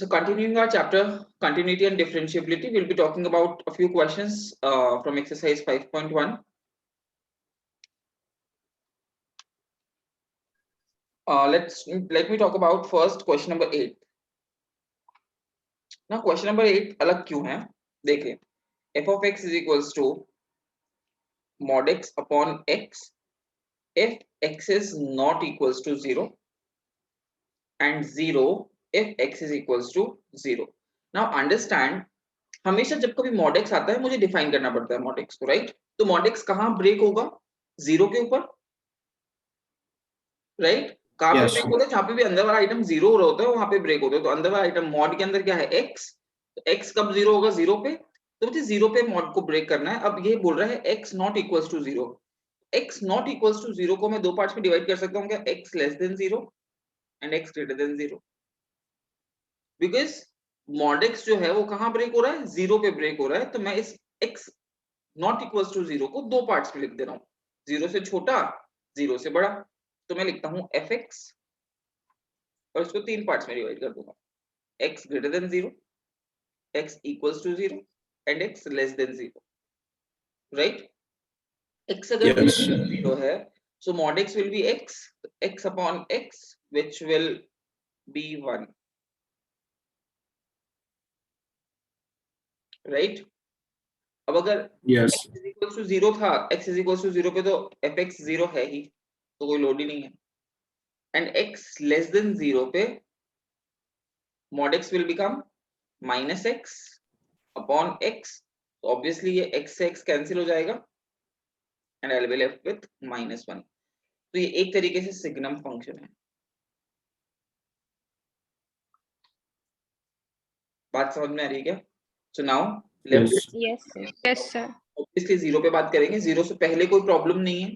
So continuing our chapter, continuity and differentiability, we'll be talking about a few questions from exercise 5.1. Let me talk about first question number 8. Now question number 8 अलग क्यों है? देखिए, f of x is equals to mod x upon x if x is not equals to 0 and 0 if x is equals to 0. Now understand, हमेशा जब कभी mod x आता है मुझे डिफाइन करना पड़ता है mod x को, राइट? तो mod x कहाँ ब्रेक होगा? 0 के ऊपर, राइट? कहाँ पे ब्रेक होता है? जहाँ पे भी अंदर वाला आइटम 0 हो रहा होता है वहां पे ब्रेक होता है। तो अंदर वाला आइटम मॉड के अंदर क्या है? x, तो x कब 0 होगा? 0 पे। तो मुझे 0 पे मॉड को ब्रेक करना है। अब ये बोल रहा है x not equals to 0। x not equals to 0 को मैं दो पार्ट्स में डिवाइड कर सकता हूँ क्या? x less than 0 and x greater than 0, because mod x जो है वो कहाँ ब्रेक हो रहा है? 0 पे ब्रेक हो रहा है। तो मैं इस x नॉट इक्वल्स टू 0 को दो पार्ट्स में लिख दे रहा हूँ, 0 से छोटा, 0 से बड़ा। तो मैं लिखता हूँ fx और इसको तीन पार्ट्स में डिवाइड कर दूंगा, x greater than 0, x equals to 0 and x less than 0, right? x अगर ग्रेटर देन 0 है, so mod x will be x upon x which will be 1, right? अब अगर x is equals to 0 था, x is equals to 0 पे तो fx 0 है ही, तो कोई लोड ही नहीं है। एंड x लेस देन 0 पे mod x will become minus x upon x, तो ऑब्वियसली ये x से x कैंसिल हो जाएगा and I'll be left with -1। तो ये एक तरीके से सिग्नम फंक्शन है। बात समझ में आ रही है क्या? So now left, yes sir. Obviously 0 पे बात करेंगे। 0 से पहले कोई प्रॉब्लम नहीं है,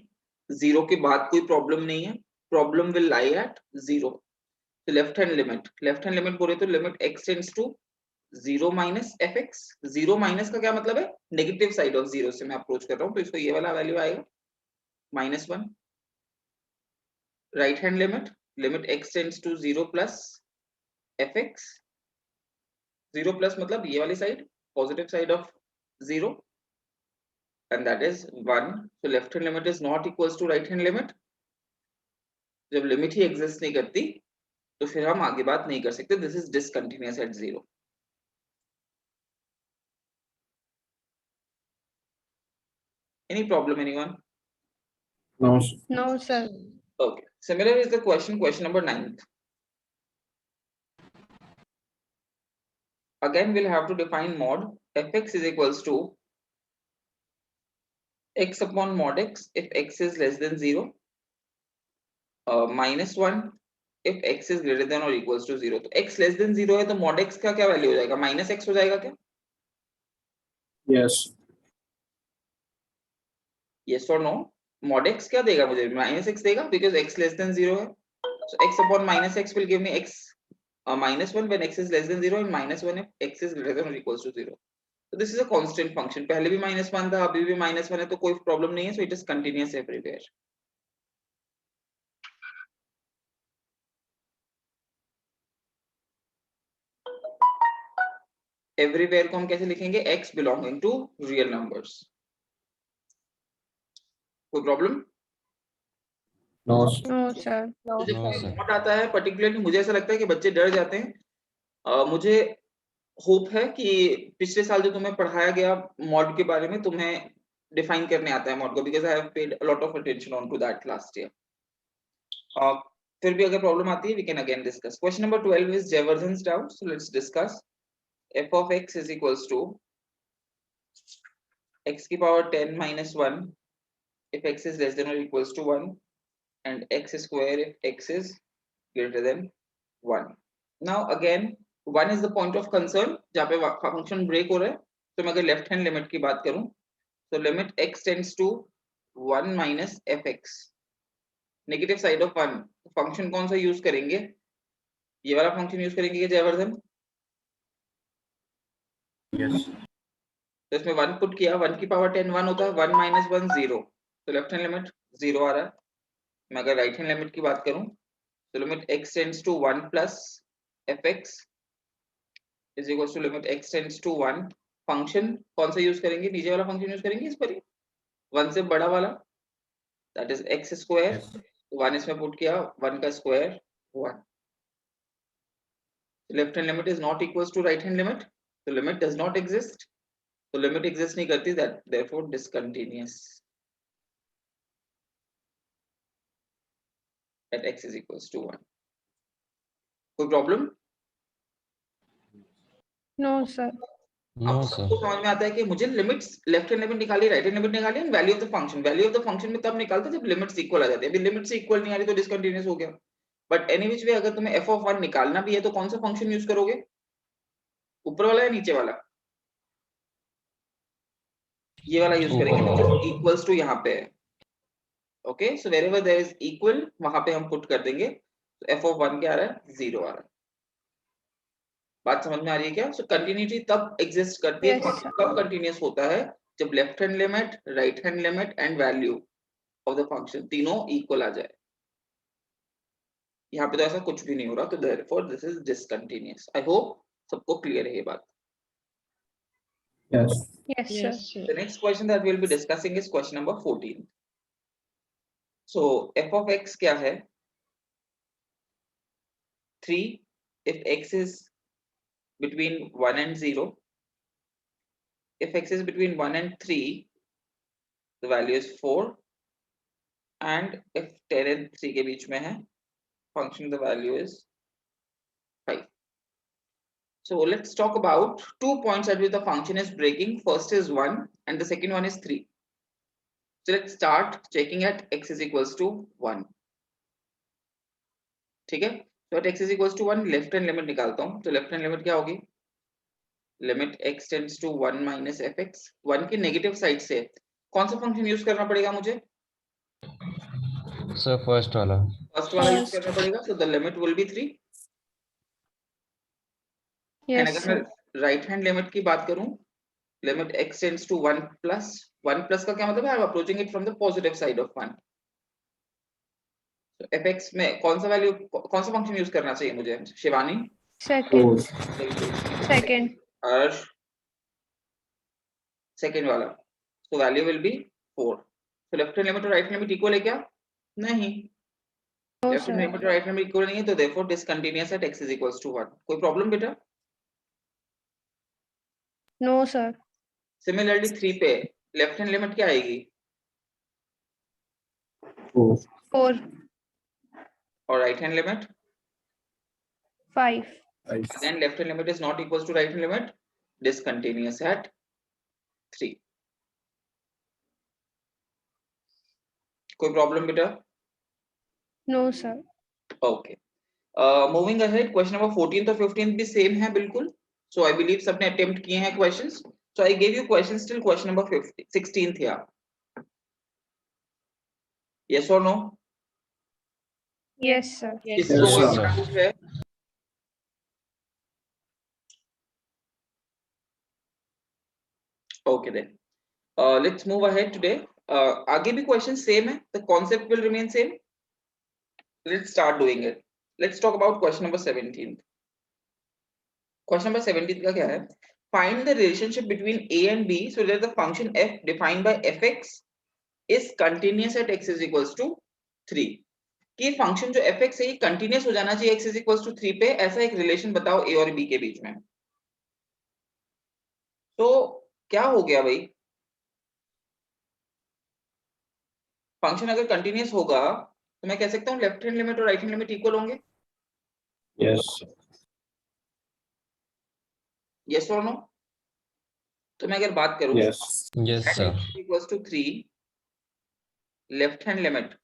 0 के बाद कोई प्रॉब्लम नहीं है। Problem will lie at 0। तो लेफ्ट हैंड लिमिट बोले तो limit x tends to 0 minus fx। 0 minus का क्या मतलब है? नेगेटिव साइड ऑफ 0 से मैं अप्रोच कर रहा हूँ, तो इसको ये वाला वैल्यू आएगा -1। Right hand limit x tends to 0 plus fx। 0 plus मतलब ये वाली side, positive side of 0, and that is 1. So left hand limit is not equals to right hand limit। जब लिमिट ही एग्जिस्ट नहीं करती तो फिर हम आगे बात नहीं कर सकते। This is discontinuous at 0। Any problem anyone? No sir. Okay, similar is the question number 9. Again we'll have to define mod fx is equals to x upon mod x if x is less than 0, -1 if x is greater than or equals to 0। तो x less than 0 है तो mod x का क्या value हो जाएगा? -x हो जाएगा क्या? yes or no? mod x क्या देगा मुझे? -x देगा because x less than 0 है। so x upon -x will give me x -1 when x is less than 0 and -1 if x is greater than or equals to 0। so this is a constant function। पहले भी -1 था, अभी भी -1 है, तो कोई problem नहीं है। so it is continuous everywhere। Everywhere को हम कैसे लिखेंगे? x belonging to real numbers. कोई प्रॉब्लम? No sir. तो जब मॉड आता है पर्टिकुलरली मुझे ऐसा लगता है कि बच्चे डर जाते हैं। मुझे होप है कि पिछले साल जो तुम्हें पढ़ाया गया मॉड के बारे में तुम्हें डिफाइन करने आता है मॉड को, because I have paid a lot of attention on to that last year. फिर भी अगर प्रॉब्लम आती है we can again discuss. Question number 12 is Jayvardhan's doubt, so let's discuss. f of x is equals to x की power 10 minus 1 if x is less than or equals to 1 and x square if x is greater than 1। now again 1 is the point of concern जहाँ पे function break हो रहा है। तो मैं अगर left hand limit की बात करूं तो limit x tends to 1 minus fx, negative side of 1। Function कौन सा यूज करेंगे? ये वाला फंक्शन यूज करेंगे क्या जयवर्धन? तो इसमें 1 पुट किया, 1 की पावर 10 1 होता है, 1 minus 1 0, तो लेफ्ट हैंड लिमिट 0 आ रहा है। मैं अगर राइट हैंड लिमिट की बात करूं तो limit x tends to 1 plus fx is equal to limit x tends to 1, function कौन सा यूज करेंगे, नीचे वाला फंक्शन यूज करेंगे, इस पर ही 1 से बड़ा वाला, दैट इज x स्क्वायर, 1 इसमें पुट किया, 1 का square 1. Left hand limit is not equals to right hand limit, तो लिमिट डज नॉट एग्जिस्ट, तो लिमिट एग्जिस्ट नहीं करती, that therefore discontinuous at x is equals to 1. कोई प्रॉब्लम? No sir. नो अब sir. सबको समझ में आता है कि मुझे लिमिट्स, लेफ्ट हैंड लिमिट निकाली, राइट हैंड लिमिट निकाली, and value of the function, value of the function में तब निकालते जब लिमिट्स इक्वल आ जाती है. अभी लिमिट से इक्वल नहीं आ रही तो डिसकंटीन्यूअस हो गया. बट एनी विच वे अगर तुम्हें f ऑफ 1 निकालना भी है तो कौन सा फंक्शन यूज करोगे, ऊपर वाला या नीचे वाला? ये वाला यूज करेंगे, इक्वल्स टू यहाँ पे है. Okay, so wherever there is equal वहां पे हम पुट कर देंगे, तो f ऑफ 1 क्या आ रहा है, 0 आ रहा है. बात समझ में आ रही है क्या? सो कंटिन्यूटी तब एग्जिस्ट करती है, Yes, sir. कब कंटिन्यूअस होता है, जब left hand limit, right hand limit and value of the function तीनों इक्वल आ जाए. यहाँ पे तो ऐसा कुछ भी नहीं हो रहा, तो therefore this is discontinuous. I hope सबको क्लियर है ये बात. Yes. Yes, sir. The next question that we'll be discussing is question number 14. So f of x क्या है? 3 if x is between 1 and 0. If x is between 1 and 3, the value is 4. And if 10 and 3 के बीच में है, function the value is 5. So let's talk about 2 points at which the function is breaking. First is 1 and the second one is 3. So let's start checking at x is equals to 1. ठीक है? So at x is equals to 1, left hand limit निकालता हूँ. तो left hand limit क्या होगी? Limit x tends to 1 minus fx. 1 की negative side से कौन सा फंक्शन यूज करना पड़ेगा मुझे? सर फर्स्ट वाला. फर्स्ट वाला यूज करना पड़ेगा. So the limit will be 3. And Yes, अगर sir. मैं राइट हैंड लिमिट की बात करूं, limit x tends to 1 plus. 1 plus का क्या मतलब है? I'm approaching it from the positive side of 1. So fx में कौन सा वैल्यू, कौन सा फंक्शन यूज करना चाहिए मुझे? शिवानी? Second. Four. Second. हर्ष? सेकेंड वाला. So value will be 4. So left hand limit और right hand limit equal है क्या? नहीं. No, Left hand sir. limit और right hand limit equal नहीं है, तो therefore discontinuous at x is equals to 1. कोई प्रॉब्लम बेटा? No, sir. Similarly 3 पे लेफ्ट हैंड लिमिट क्या आएगी? Four. 4. और right hand limit? 5. Five. Again left hand limit is not equals to right hand limit, discontinuous at 3. कोई problem बेटा? No, sir. Okay. Moving ahead, question number 14 और 15 भी same है बिल्कुल. सो आई बिलीव सबने अटेम्प्ट किए हैं questions. So I give you questions till question number 16th here. Yes or no? Yes, sir. किसी Yes, को कोई sir. डाउट है? Okay then. Let's move ahead today. आगे भी क्वेश्चन सेम है, the concept will remain same. Let's start doing it. Let's talk about question number 17. Question number 17 का क्या है? Find the relationship between a and b so that the function f defined by fx is continuous at x is equals to 3. कि function जो fx है ये continuous हो जाना चाहिए x is equals to 3 पे, ऐसा एक रिलेशन बताओ a और b के बीच में. तो क्या हो गया भाई? फंक्शन अगर कंटिन्यूअस होगा तो मैं कह सकता हूँ लेफ्ट हैंड लिमिट और राइट हैंड लिमिट इक्वल होंगे. Yes. यस और नो? तो मैं अगर बात करूं Yes. Yes at sir. x equals to 3, left hand limit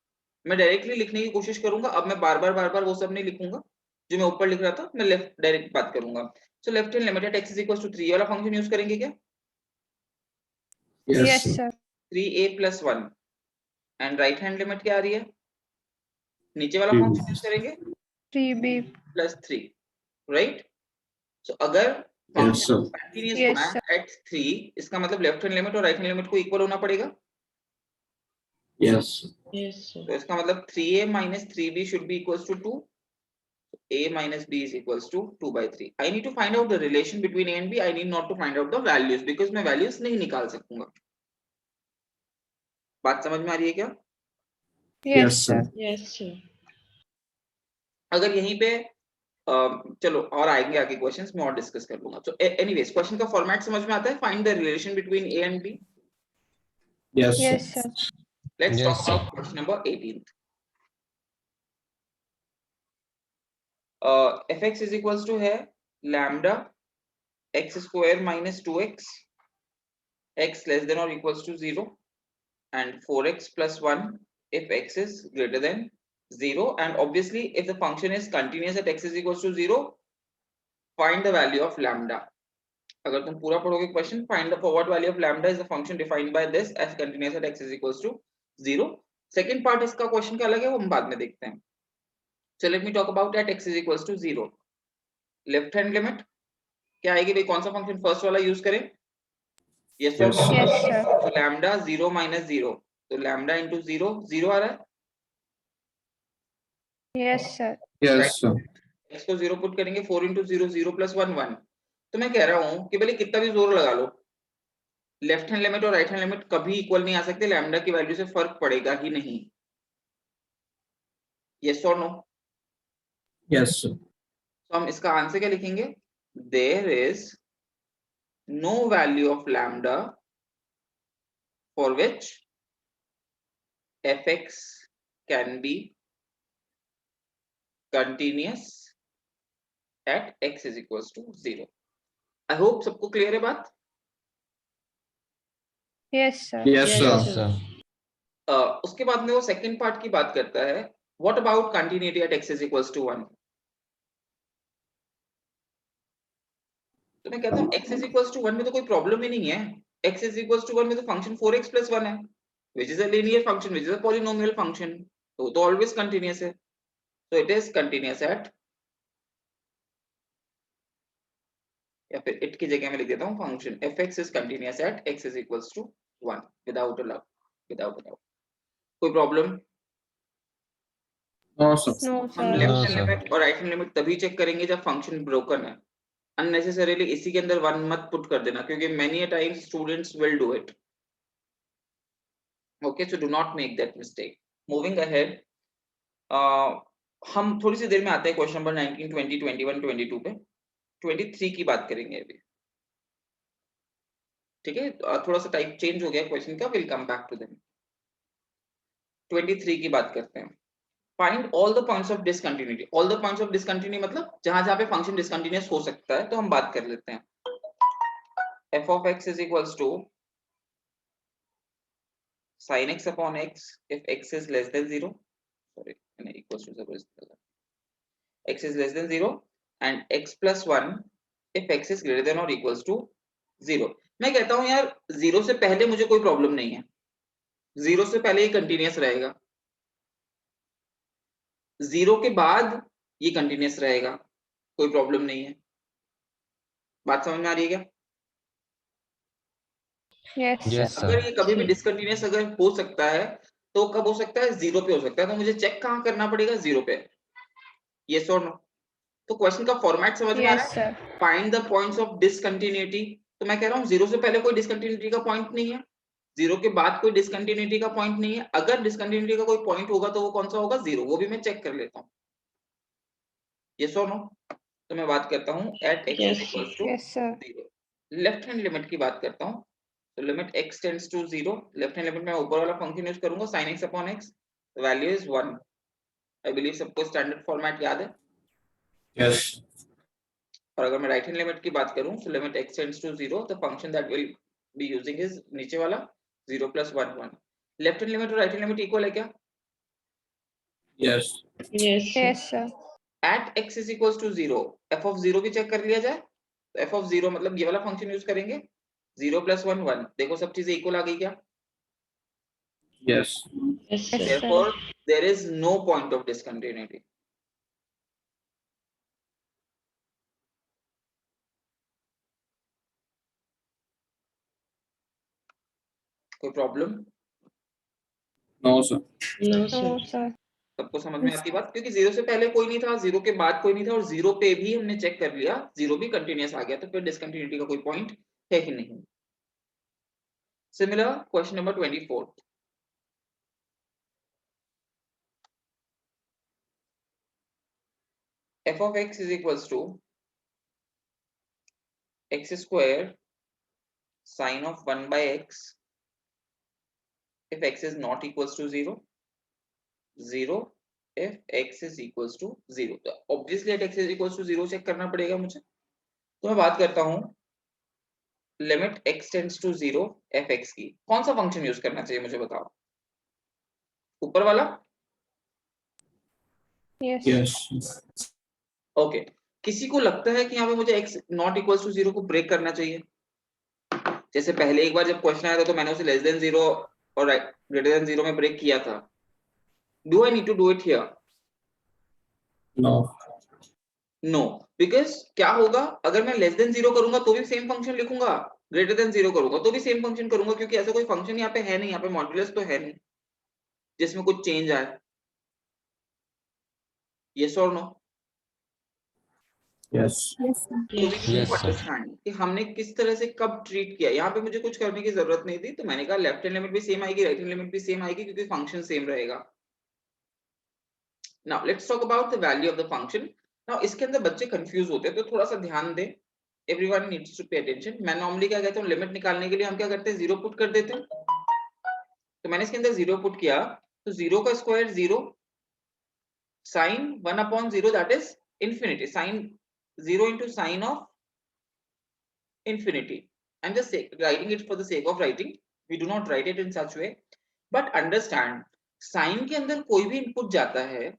मैं डायरेक्टली लिखने की कोशिश करूंगा. अब मैं बार बार वो सब नहीं लिखूंगा जो मैं ऊपर लिख रहा था, मैं लेफ्ट डायरेक्ट बात करूंगा. So left hand limit at x is equals to 3 वाला फंक्शन यूज करेंगे क्या? Yes. Yes, sir. 3a plus 1. And right hand limit क्या आ रही है? नीचे वाला 3b. फंक्शन यूज करेंगे 3b. plus 3, right? सो अगर Yes, function sir. Continuous Yes, होना है at 3, इसका मतलब लेफ्ट हैंड लिमिट और राइट हैंड लिमिट को इक्वल होना पड़ेगा. Yes. तो इसका मतलब 3a minus 3b should be equals to 2. A minus B is equals to 2/3. I need to find out the relation between A and B. I need not to find out the values because मैं values नहीं निकाल सकूंगा. बात समझ में आ रही है क्या? Yes, sir. Yes, sir. अगर यहीं पे चलो और आएंगे आगे क्वेश्चंस में और डिस्कस कर लूंगा. So anyways, क्वेश्चन का फॉर्मेट समझ में आता है? Find the relation between A and B. Yes, Yes, sir. sir. Let's Yes, talk about question number 18th. Fx is equals to है lambda x square minus 2x, x less than or equals to 0, and 4x plus 1 if x is greater than 0, and obviously if the function is continuous at x is equals to 0, find the value of lambda. अगर तुम पूरा पढ़ोगे question, find the forward value of lambda is the function defined by this as continuous at x is equals to 0. Second part इसका question का अलग है, वो हम बाद में देखते हैं. So let me talk about at x is equals to 0. Left hand limit क्या आएगी भाई? कौन सा फंक्शन फर्स्ट वाला यूज करें? Yes or no? Yes, sir. तो लैम्डा 0 minus 0, तो लैम्डा into 0 0 आ रहा है. Yes, sir. Yes, sir. x को 0 पुट करेंगे, 4 into 0 0 plus 1 1. तो मैं कह रहा हूं कि भले कितना भी जोर लगा लो, लेफ्ट हैंड लिमिट और राइट हैंड लिमिट कभी इक्वल नहीं आ सकते. लैम्डा की वैल्यू से फर्क पड़ेगा ही नहीं. Yes or no? Yes, sir. तो हम इसका आंसर क्या लिखेंगे? There is no value of lambda for which fx can be continuous at x is equals to 0. I hope सबको क्लियर है बात? Yes, sir. Yes, Yes, sir. Yes, sir. उसके बाद में वो सेकंड पार्ट की बात करता है. What about continuity at x is equals to 1? तो मैं कहता हूँ x is equals to 1 में तो कोई प्रॉब्लम ही नहीं है. x is equals to 1 में तो फंक्शन 4x plus 1 है, which is a linear function, which is a polynomial function. तो always continuous है. So it is continuous at, या फिर it की जगह में लिख देता हूँ function fx is continuous at x is equals to 1 without a doubt. कोई प्रॉब्लम? No, sir. No, हम sir. Left No, hand sir. Limit और राइट हैंड लिमिट तभी चेक करेंगे जब फंक्शन ब्रोकन है. अननेसेसरीली इसी के अंदर 1 मत पुट कर देना, क्योंकि many a times students will do it. Okay, so do not make that mistake. Moving ahead, हम थोड़ी सी देर में आते हैं क्वेश्चन नंबर 19, 20, 21, 22 पे. 23 की बात करेंगे अभी. ठीक है, थोड़ा सा टाइप चेंज हो गया क्वेश्चन का. Will come back to them. 23 की बात करते हैं. Find all the points of discontinuity. All the points of discontinuity मतलब जहां पे फंक्शन डिसकंटिन्यूअस हो सकता है. तो हम बात कर लेते हैं. f of x is equals to sin x upon x if x is less than 0. Sorry, equals to 0 is x is less than 0 and x plus 1 if x is greater than or equals to 0. मैं कहता हूं यार 0 से पहले मुझे कोई problem नहीं है. 0 से पहले ये कंटिन्यूअस रहेगा. 0 के बाद ये कंटिन्यूअस रहेगा, कोई प्रॉब्लम नहीं है. बात समझ में आ रही है क्या? Yes, sir. Yes, अगर sir. ये कभी भी डिसकंटिन्यूअस अगर हो सकता है तो कब हो सकता है? 0 पे हो सकता है. तो मुझे चेक कहां करना पड़ेगा? 0 पे. यस और नो? तो क्वेश्चन का फॉर्मेट समझ में आ रहा Yes, है? sir. Find the points of discontinuity. तो मैं कह रहा हूं 0 से पहले कोई डिसकंटिन्यूटी का पॉइंट नहीं है, 0 के बाद कोई डिसकंटिन्यूटी का पॉइंट नहीं है. अगर डिसकंटिन्यूटी का कोई पॉइंट होगा तो वो कौन सा होगा? 0. वो भी मैं चेक कर लेता हूं. यस और नो? तो मैं बात करता हूं at x Yes, is equals to Yes, sir. 0. Left hand limit की बात करता हूं. तो limit x tends to 0. Left hand limit में ऊपर वाला फंक्शन यूज करूंगा sin x upon x. Value is 1. I believe सबको स्टैंडर्ड फॉर्मेट याद है. Yes. और अगर मैं राइट हैंड लिमिट की बात करूं तो limit x tends to 0, the function that will be using is नीचे वाला 0 plus 1 1. लेफ्ट हैंड लिमिट और राइट हैंड लिमिट इक्वल है क्या? Yes. yes, sir. Yes, sir. At x is equals to 0, f of 0 भी check कर लिया जाए. तो f of 0 मतलब ये वाला फंक्शन यूज करेंगे 0 plus 1 1. देखो सब चीजें इक्वल आ गई क्या? Yes. Yes, sir. Yes, Therefore, there is no point of discontinuity. कोई problem? No, sir. No, sir. No, sir. सबको समझ में आती बात? क्योंकि 0 से पहले कोई नहीं था, 0 के बाद कोई नहीं था और 0 पे भी हमने चेक कर लिया, 0 भी कंटिन्यूअस आ गया, तो फिर डिसकंटिन्यूटी का कोई पॉइंट है ही नहीं। Similar question number 24। f of x is equals to x square sin of 1 by x if x is not equals to 0, 0 if x is equals to 0। तो obviously at x is equals to 0 check करना पड़ेगा मुझे। तो मैं बात करता हूं limit x tends to 0 fx की। कौन सा फंक्शन यूज करना चाहिए मुझे बताओ? ऊपर वाला? Yes. Yes. ओके। किसी को लगता है कि यहाँ पे मुझे x नॉट इक्वल्स टू 0 को ब्रेक करना चाहिए? जैसे पहले एक बार जब क्वेश्चन आया था तो मैंने उसे लेस देन 0 और ग्रेटर देन 0 में ब्रेक किया था। Do I need to do it here? No. No, because क्या होगा अगर मैं लेस देन 0 करूंगा तो भी सेम फंक्शन लिखूंगा, ग्रेटर देन 0 करूंगा तो भी सेम फंक्शन करूंगा, क्योंकि ऐसा कोई फंक्शन यहाँ पे है नहीं, यहाँ पे मॉड्यूलस तो है नहीं जिसमें कुछ चेंज आए। यस और नो? Yes. तो वी नीड टू अंडरस्टैंड कि हमने किस तरह से कब ट्रीट किया। यहाँ पे मुझे कुछ करने की जरूरत नहीं थी, तो मैंने कहा लेफ्ट हैंड लिमिट भी सेम आएगी, राइट हैंड लिमिट भी सेम आएगी, क्योंकि फंक्शन सेम रहेगा। Now let's talk about the value of the function. Now इसके अंदर बच्चे कंफ्यूज होते हैं, तो थोड़ा सा ध्यान दें। Everyone needs to pay attention. मैं नॉर्मली क्या कहता हूँ, लिमिट निकालने के लिए हम क्या करते हैं, 0 पुट कर देते हैं। तो मैंने इसके अंदर 0 पुट किया, तो 0 का square 0, sine 1/0 that is infinity, sine 0 into sine of infinity. I'm just writing it for the sake of writing. We do not write it in such way. But understand, sine के अंदर कोई भी input जाता है,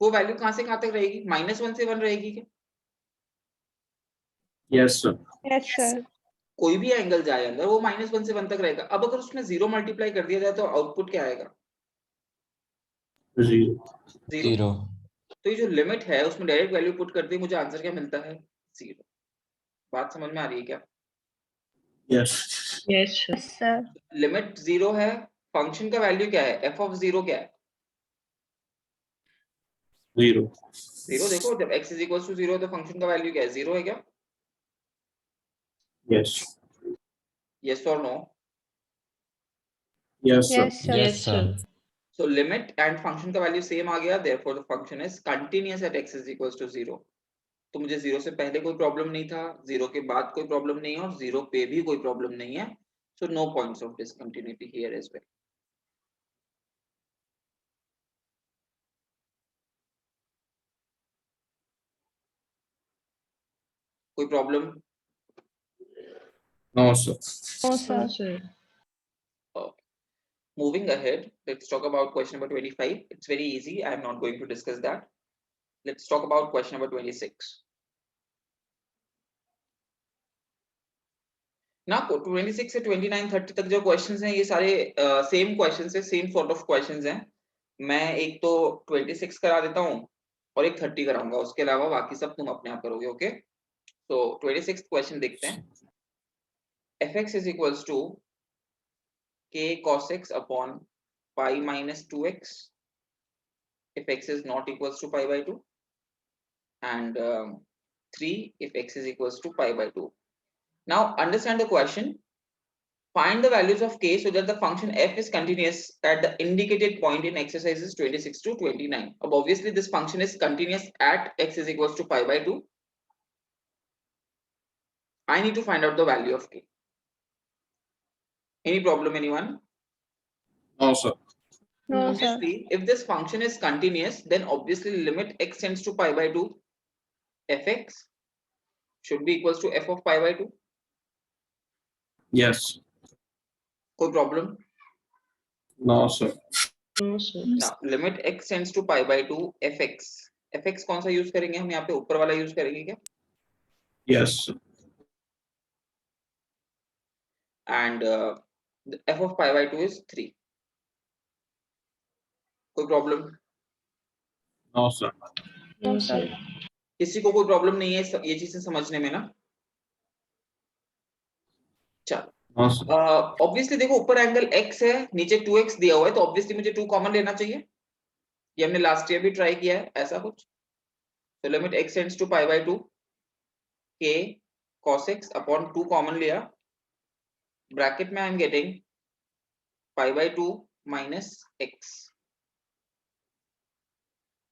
वो value कहां से कहां तक रहेगी? -1 से 1 रहेगी क्या? Yes, sir. Yes, sir. कोई भी एंगल जाए अंदर, वो -1 से 1 तक रहेगा। अब अगर उसमें 0 मल्टीप्लाई कर दिया जाए तो आउटपुट क्या आएगा? 0. 0। तो ये जो लिमिट है उसमें डायरेक्ट वैल्यू पुट कर दी, मुझे आंसर क्या मिलता है? 0। बात समझ में आ रही है क्या? Yes. Yes, sir. लिमिट 0 है, फंक्शन का वैल्यू क्या है? f of 0 क्या है? 0. 0। देखो जब x is equals to 0 तो फंक्शन का वैल्यू क्या है? 0 है क्या? Yes. Yes or no? Yes, sir. Yes, sir. Yes, sir. So limit and function का वैल्यू सेम आ गया, therefore the function is continuous at x is equals to 0। तो मुझे 0 से पहले कोई प्रॉब्लम नहीं था, 0 के बाद कोई प्रॉब्लम नहीं है और 0 पे भी कोई प्रॉब्लम नहीं है। So no points of discontinuity here as well। कोई problem? No, sir. No, No, sir. sir. Okay. Moving ahead, let's talk about question number 25। It's very easy, I am not going to discuss that। Let's talk about question number 26। ना 26 से 29 30 तक जो questions हैं ये सारे same questions है, same sort of questions हैं। मैं एक तो 26 करा देता हूं और एक 30 कराऊंगा, उसके अलावा बाकी सब तुम अपने आप करोगे। ओके, तो 26 क्वेश्चन देखते हैं। fx is equals to k cos x upon pi minus 2x if x is not equals to pi by 2 and 3 if x is equals to pi by 2। Now understand the question। Find the values of k so that the function f is continuous at the indicated point in exercises 26 to 29। अब obviously this function is continuous at x is equals to pi by 2। I need to find out the value of k। Any problem, anyone? No, sir. No, sir. Obviously, if this function is continuous, then obviously limit x tends to pi by 2, fx should be equals to f of pi by 2। Yes. कोई problem? No, sir. No, sir. Now limit x tends to pi by 2 fx। fx कौन सा use करेंगे हम यहाँ पे? ऊपर वाला use करेंगे क्या? Yes, sir. And the f of pi by 2 is 3। कोई problem? No, sir. No, sir. किसी को कोई प्रॉब्लम नहीं है ये चीजें समझने में ना? चलो, No, sir. ऑब्वियसली देखो ऊपर एंगल x है, नीचे 2x दिया हुआ है, तो ऑब्वियसली मुझे 2 कॉमन लेना चाहिए। ये हमने लास्ट ईयर भी ट्राई किया है ऐसा कुछ। तो limit x tends to pi by 2 k cos x upon 2 common लिया, ब्रैकेट में I am getting pi by 2 minus x।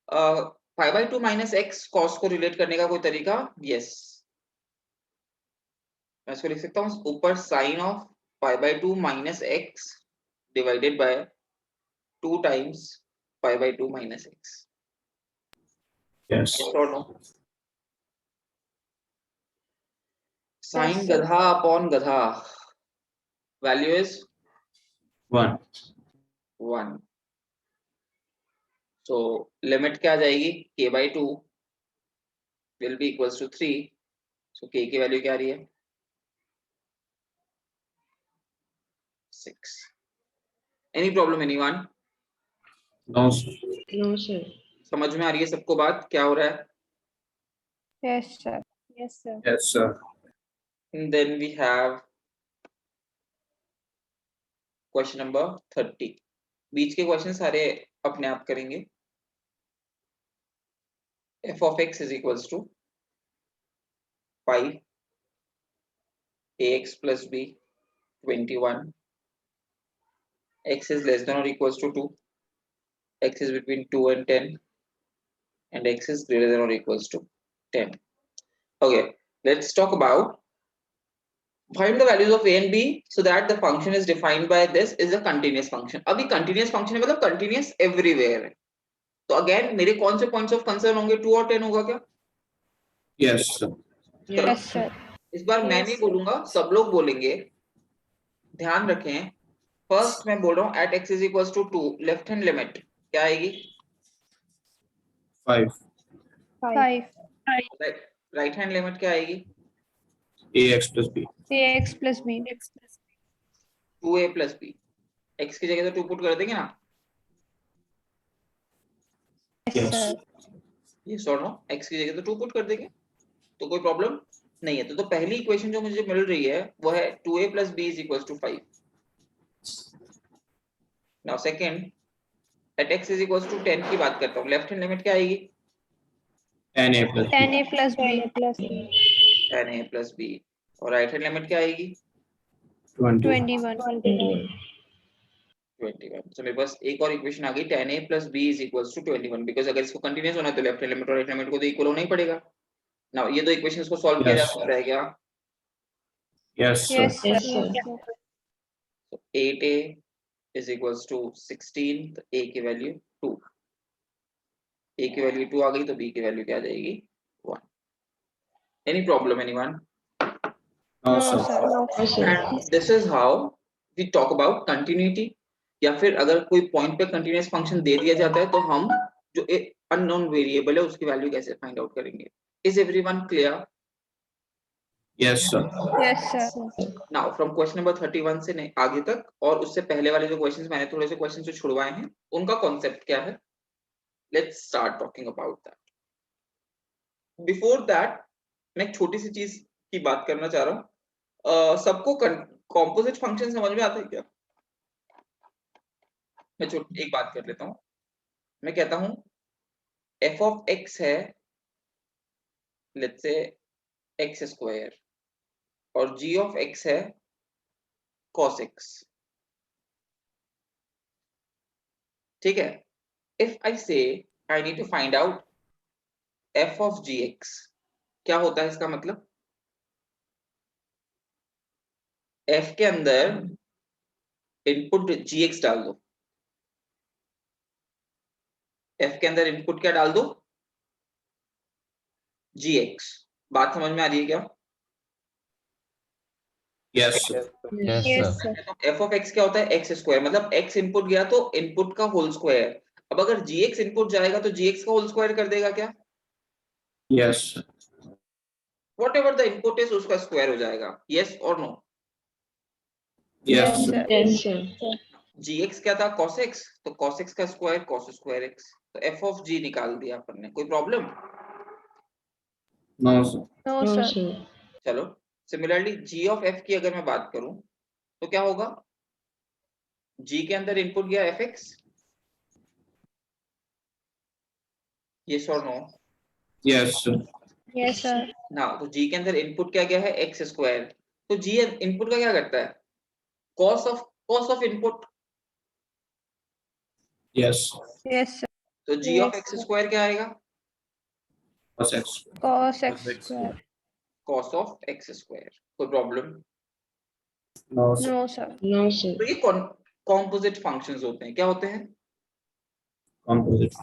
Pi by 2 minus x cos को रिलेट करने का कोई तरीका? यस, मैं इसको लिख सकता हूँ ऊपर sine of pi by 2 minus x divided by 2 times pi by 2 minus x। Yes. Yes or no? Sine sir. गधा अपॉन गधा, वैल्यू इज 1. 1। सो लिमिट क्या आ जाएगी? k by 2 will be equals to 3। So k की value क्या आ रही है? 6। Any problem anyone? No, sir. No, sir. समझ में आ रही है सबको बात क्या हो रहा है? Yes, sir. Yes, sir. Yes, sir. And then we have question number 30। बीच के क्वेश्चन सारे अपने आप करेंगे। f of x is equals to 5 ax plus b 21, x is less than or equals to 2, x is between 2 and 10, and x is greater than or equals to 10. Okay, let's talk about find the values of a and b so that the function is defined by this is a continuous function। अभी continuous function है मतलब continuous everywhere है। तो again मेरे कौन से points of concern होंगे? 2 और 10 होगा क्या? Yes, sir. Yes, sir. इस बार मैं नहीं बोलूंगा, सब लोग बोलेंगे। ध्यान रखें, फर्स्ट मैं बोल रहा हूँ at x is equals to 2 left hand limit क्या आएगी? 5. 5 राइट हैंड लिमिट क्या आएगी? Ax plus b. ax plus b 2a plus b। x की जगह तो 2 पुट कर देंगे ना? yes, Yes. sir. यस और नो? x की जगह तो 2 पुट कर देंगे, तो कोई प्रॉब्लम नहीं है। तो पहली इक्वेशन जो मुझे मिल रही है वो है 2a plus b is equals to 5। Now second, at x is equals to 10 की बात करता हूँ, लेफ्ट हैंड लिमिट क्या आएगी? 10a plus b. 10a plus b 10a plus b। और राइट हैंड लिमिट क्या आएगी? 20. 21 21. 21। तो मेरे पास एक और इक्वेशन आ गई 10a plus b is equals to 21, because अगर इसको कंटीन्यूअस होना है तो लेफ्ट हैंड लिमिट और राइट हैंड लिमिट को तो इक्वल होना ही पड़ेगा। नाउ ये दो इक्वेशंस को सॉल्व किया जा Yes. सकता है क्या? Yes, sir. yes, Yes, sir. sir. So 8a is equals to 16, तो a की वैल्यू 2, a की वैल्यू 2 आ गई तो b की वैल्यू क्या आ जाएगी? 1। Any problem anyone? No, No, sir. sir. No, sir. And this is how we talk about continuity. या फिर अगर कोई पॉइंट पे कंटीन्यूअस फंक्शन दे दिया जाता है तो हम जो अननोन वेरिएबल है उसकी वैल्यू कैसे फाइंड आउट करेंगे? Is everyone clear? Yes, sir. Yes, sir. Now from question number 31 से नहीं आगे तक और उससे पहले वाले जो क्वेश्चंस मैंने थोड़े से क्वेश्चंस जो छुड़वाए हैं उनका कॉन्सेप्ट क्या है? Let's start talking about that. Before that मैं एक छोटी सी चीज की बात करना चाह रहा हूँ। सबको कॉम्पोजिट फंक्शन समझ में आता है क्या? मैं एक बात कर लेता हूँ। मैं कहता हूँ f of x है लेट्स से x स्क्वायर और g of x है cos x। ठीक है? If I say I need to find out f of gx, क्या होता है इसका मतलब? f के अंदर इनपुट gx डाल दो, f के अंदर इनपुट क्या डाल दो? gx। बात समझ में आ रही है क्या? Yes, sir. Yes, Yes, sir. sir. f of x क्या होता है? x स्क्वायर, मतलब x इनपुट गया तो इनपुट का होल स्क्वायर। अब अगर gx इनपुट जाएगा तो gx का होल स्क्वायर कर देगा क्या? Yes, sir. Whatever the input is उसका स्क्वायर हो जाएगा। yes or no? Yes, Yes, sir. sir. Yes, sir. gx क्या था? cos x, तो cos x का स्क्वायर cos स्क्वायर x, तो f of g निकाल दिया अपन ने। कोई problem? No, sir. No, No, sir. sir. चलो सिमिलरली g of f की अगर मैं बात करूं तो क्या होगा? g के अंदर इनपुट गया fx, yes or no? Yes, sir. Yes, sir. now तो g के अंदर इनपुट क्या क्या है x स्क्वायर, तो g इनपुट का क्या करता है, cos of input, Yes. Yes, sir. तो g of Yes, x sir. Square क्या आएगा, Cos X. Cos x square. cos of x square. कोई problem? No, sir. No, sir. No, sir. तो ये कॉम्पोजिट फंक्शंस होते हैं, क्या होते हैं, Composite.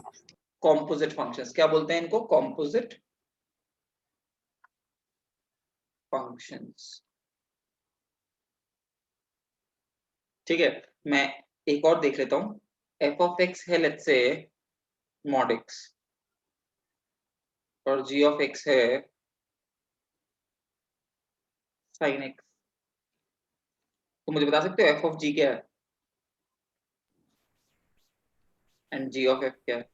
कॉम्पोजिट फंक्शंस, क्या बोलते हैं इनको, कॉम्पोजिट फंक्शंस. ठीक है, मैं एक और देख लेता हूं, f of x है लेट्स से mod x और g of x है sin x, तो मुझे बता सकते हो f of g क्या है एंड g of f क्या है?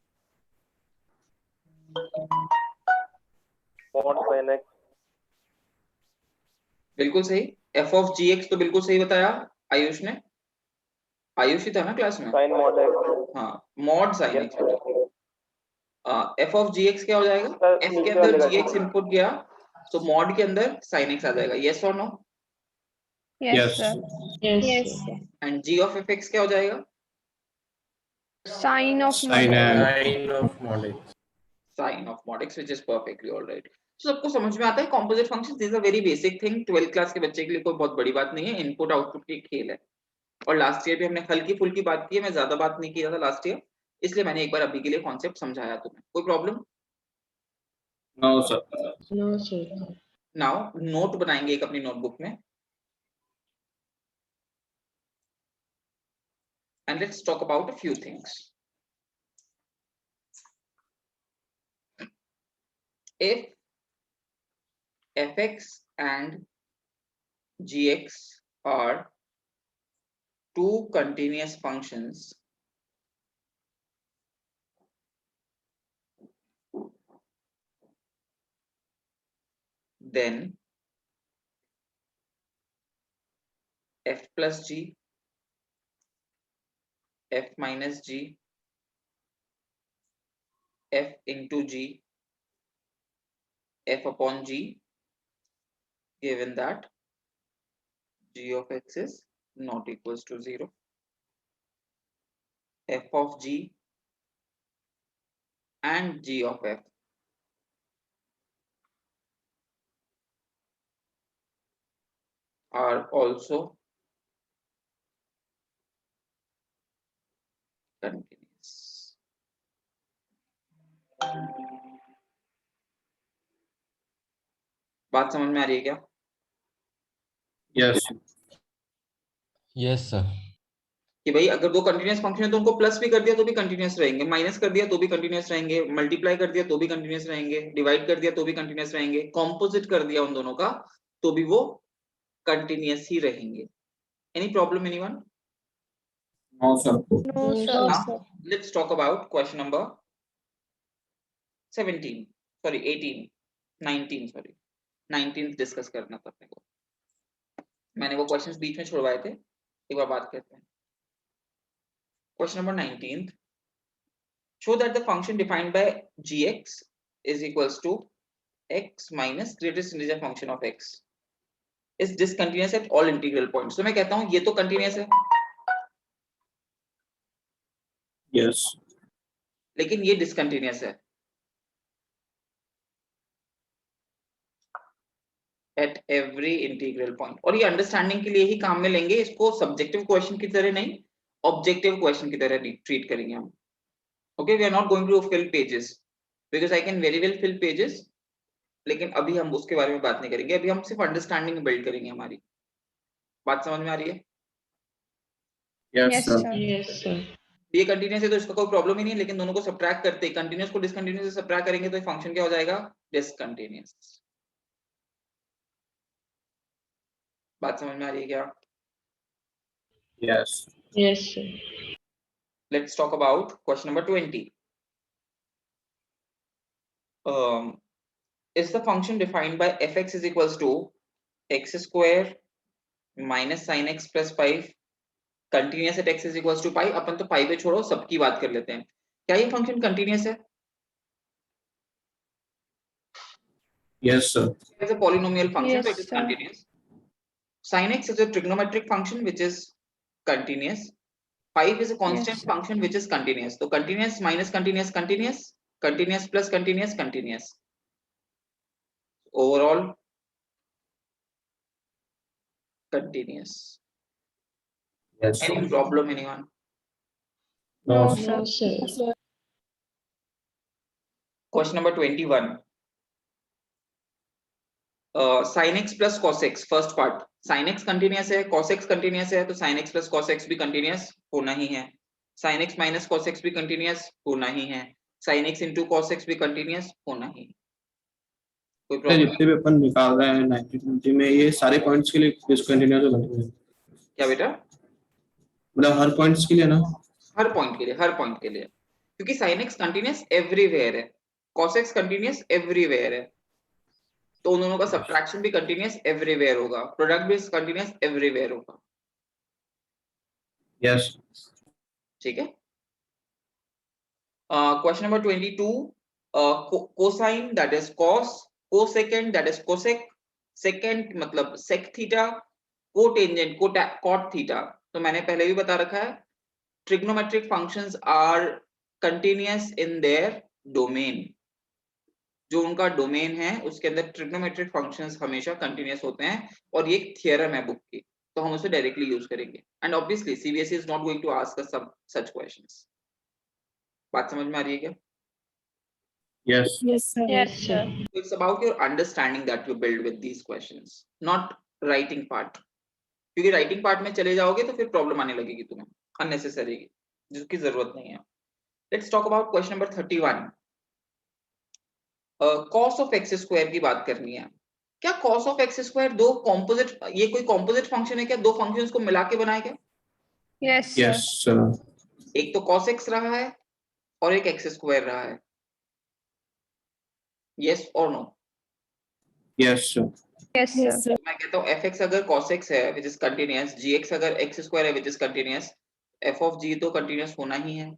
mod sin x, बिल्कुल सही, f of gx तो बिल्कुल सही बताया आयुष ने, आयुष ही था ना क्लास में, sin mod x. हाँ mod sin Yes, x. f of gx क्या हो जाएगा, सर, f के नीचे अंदर वाले gx का इनपुट गया तो mod के अंदर sin x आ जाएगा, yes or no? Yes, Yes. sir. Yes, Yes. sir. And g of fx क्या हो जाएगा, Sin of Sin mod x. Sin of mod X. sin of mod x, which is perfectly all right. तो सबको समझ में आता है composite function, this a very basic thing, 12th class के बच्चे के लिए कोई बहुत बड़ी बात नहीं है, इनपुट आउटपुट की खेल है. और लास्ट ईयर भी हमने हल्की फुल्की बात की है, मैं ज्यादा बात नहीं किया था लास्ट ईयर, इसलिए मैंने एक बार अभी के लिए कॉन्सेप्ट समझाया तुम्हें. कोई problem? No, sir. No, sir. Now note बनाएंगे एक अपनी नोटबुक में, and let's talk about a few things. If fx and gx are two continuous functions, then f plus g, f minus g, f into g, f upon g, given that g of x is not equals to 0, f of g and g of f are also continuous. बात समझ में आ रही है क्या? Yes. Yes sir. कि भाई अगर दो कंटीन्यूअस फंक्शन है तो उनको प्लस भी कर दिया तो भी कंटीन्यूअस रहेंगे, माइनस कर दिया तो भी कंटीन्यूअस रहेंगे, मल्टीप्लाई कर दिया तो भी कंटीन्यूअस रहेंगे, डिवाइड कर दिया तो भी कंटीन्यूअस रहेंगे, कॉम्पोजिट कर दिया उन दोनों का तो भी वो कंटीन्यूअस ही रहेंगे. Any problem anyone? No, sir. No, No, sir. Now let's talk about question number 17, sorry 18, 19, sorry 19 discuss करना था अपने को, मैंने वो क्वेश्चंस बीच में छुड़वाए थे, एक बार बात करते हैं. Question number 19th. Show that the function defined by gx is equals to x minus greatest integer function of x is discontinuous at all integral points. तो मैं कहता हूं ये तो कंटीन्यूअस है, Yes. लेकिन ये डिसकंटीन्यूअस है at every integral point. और ये अंडरस्टैंडिंग के लिए ही काम में लेंगे, इसको सब्जेक्टिव क्वेश्चन की तरह नहीं, ऑब्जेक्टिव क्वेश्चन की तरह ट्रीट करेंगे हम. Okay, we are not going to fill pages because I can very well fill pages, लेकिन अभी हम उसके बारे में बात नहीं करेंगे, अभी हम सिर्फ अंडरस्टैंडिंग बिल्ड करेंगे. हमारी बात समझ में आ रही है? Yes, Yes, sir. sir. Yes, sir. ये कंटीन्यूअस है तो इसका कोई प्रॉब्लम ही नहीं है, लेकिन दोनों को सबट्रैक्ट करते, कंटीन्यूअस को डिसकंटीन्यूअस से सबट्रैक्ट करेंगे तो ये फंक्शन क्या हो जाएगा, डिसकंटीन्यूअस. बात समझ में आ रही है क्या? Yes. Yes, sir. Let's talk about question number 20. Is the function defined by fx is equals to x square minus sin x plus 5 continuous at x is equals to pi? अपन तो pi पे छोड़ो, सबकी बात कर लेते हैं. क्या ये फंक्शन कंटीन्यूअस है? Yes, sir. It's a polynomial function, Yes, so it is sir. continuous. Sin x is a trigonometric function which is continuous. 5 is a constant sir. function which is continuous. So continuous minus continuous, continuous, continuous plus continuous, continuous. Overall, continuous. Yes, Any sir. problem, anyone? No, No, sir. No, sir. Question number 21. Sin x plus cos x, first part. Sin x continuous है, cos x continuous है, तो sin x plus cos x भी continuous होना ही है. Sin x minus cos x भी continuous होना ही है. Sin x into cos x भी continuous होना ही है. कोई प्रॉब्लम? जितने भी अपन निकाल रहे हैं 90-20 में, ये सारे पॉइंट्स के लिए डिसकंटिन्यूअस हो जाते हैं, क्या बेटा? मतलब हर पॉइंट्स के लिए ना? हर पॉइंट के लिए, हर पॉइंट के लिए, क्योंकि sin x कंटिन्यूअस एवरीवेयर है, cos x कंटिन्यूअस एवरीवेयर है, तो उन दोनों का सब्ट्रैक्शन भी कंटिन्यूअस एवरीवेयर होगा, प्रोडक्ट भी कंटिन्यूअस एवरीवेयर होगा. यस. ठीक है. Question number 22. Cosine that is cos, cosecant that is cosec, secant मतलब sec theta, cotangent cot theta. तो मैंने पहले भी बता रखा है, trigonometric functions are continuous in their domain. जो उनका डोमेन है उसके अंदर ट्रिग्नोमेट्रिक फंक्शंस हमेशा कंटिन्यूअस होते हैं, और ये एक थियरम है बुक की, तो हम उसे डायरेक्टली यूज करेंगे. And obviously CBSE is not going to ask us such questions. बात समझ में आ रही है क्या? Yes. Yes, sir. Yes, sir. It's about your understanding that you build with these questions, not writing part. क्योंकि writing part में चले जाओगे तो फिर प्रॉब्लम आने लगेगी तुम्हें unnecessary, जिसकी जरूरत नहीं है. Let's talk about question number 31. Cos of x square की बात करनी है. क्या cos of x square दो composite, ये कोई composite function है क्या? दो functions को मिला के बनाए क्या? Yes, sir. Yes sir. एक तो cos x रहा है और एक x square रहा है. Yes or no? Yes sir. Yes, sir. Yes, sir. मैं कहता हूँ fx अगर cos x है which is continuous, gx अगर x square है which is continuous, f of g तो continuous होना ही है.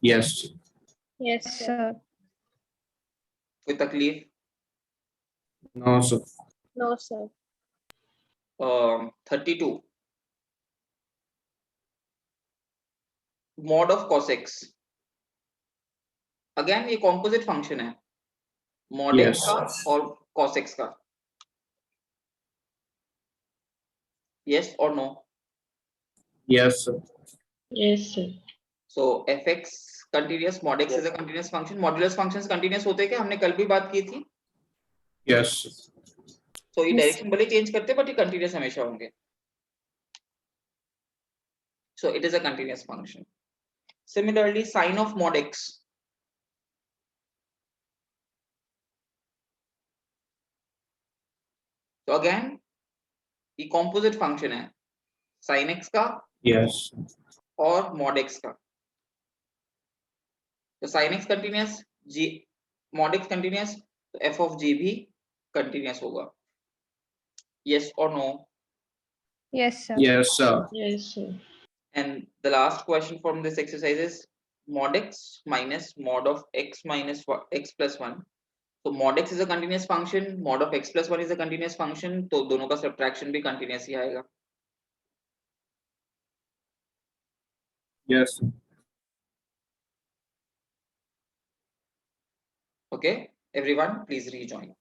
यस. Yes, sir. कोई तकलीफ? No sir. No, sir. 32. Mod of cos x. Again ये कॉम्पोजिट फंक्शन है, mod Yes. x का और cos x का. Yes or no? Yes sir. Yes, sir. So fx continuous, mod x is a continuous function. Modulus functions continuous होते हैं क्या? हमने कल भी बात की थी. यस. So ये Yes. डायरेक्शन भले चेंज करते बट ये कंटिन्यूअस हमेशा होंगे. So it is a continuous function. Similarly, sin of mod x. तो अगेन ये कॉम्पोजिट फंक्शन है, sin x का यस. और mod x का. तो sin x continuous, g mod x continuous, तो f of g भी कंटिन्यूअस होगा. Yes or no? Yes, sir. Yes sir. Yes, sir. And the last question from this exercise is mod x minus mod of x minus x plus 1. So mod x is a continuous function, mod of x plus 1 is a continuous function, तो दोनों का subtraction भी continuous ही आएगा. Yes. Okay, everyone, please rejoin.